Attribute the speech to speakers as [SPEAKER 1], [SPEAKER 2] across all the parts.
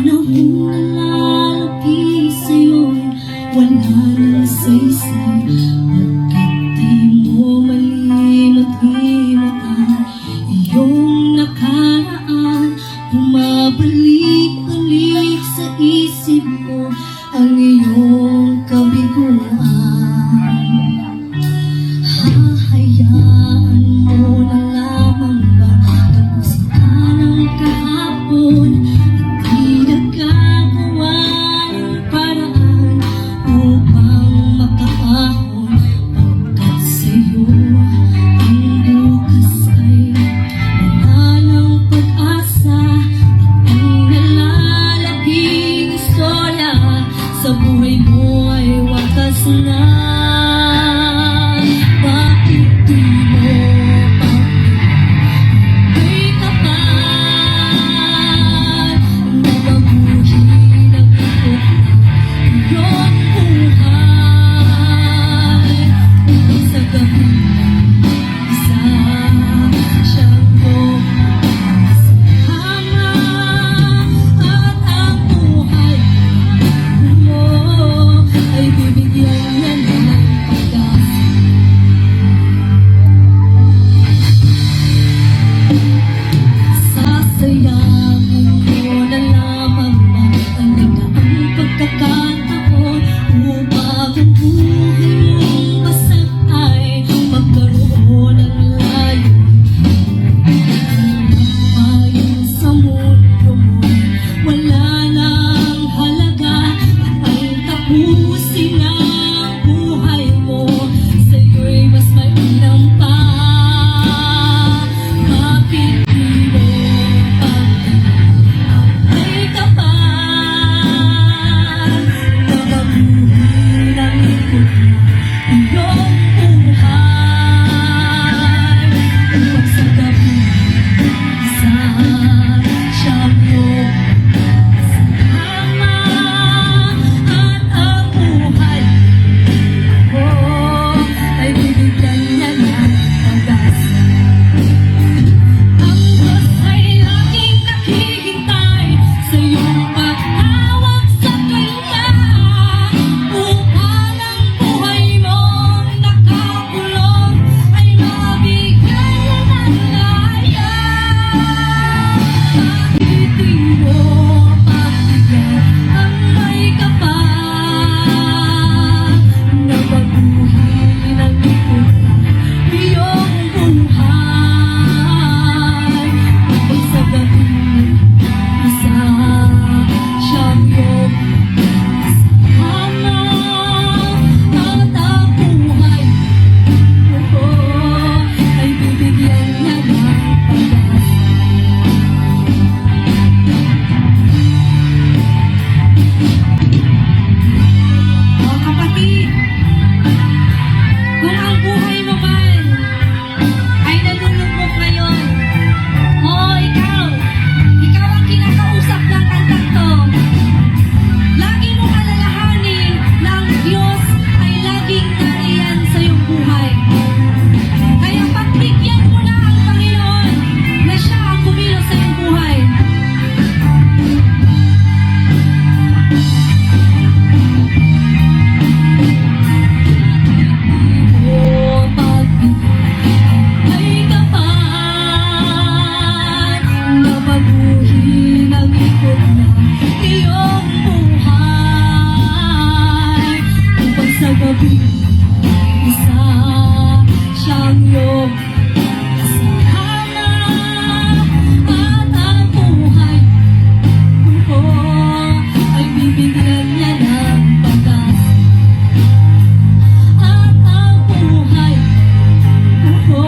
[SPEAKER 1] panahong nalalapit sa'yo'y wala nang saysay. Pagkat di mo malimot-limot ang iyong nakaraan, bumabalik-balik sa isip mo ang iyong kabiguan. Hahayaan mo na lamang ba tapusin ka ng kahapon at di nagkagawa ng paraan upang makaahon? Pagkat sa'yo ang bukas ay wala ng pag-asa at ang nalalabing istorya sa buhay mo ay wakas na. Isa siyang iyong kasama at ang buhay ko ay bibigyan niya ng pag-asa. At ang buhay ko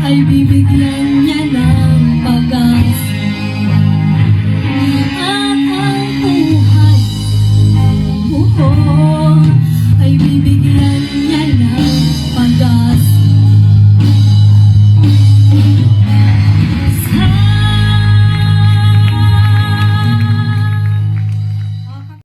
[SPEAKER 1] ay bibigyan niya ng pag-asa. At ang buhay ko ay bibigyan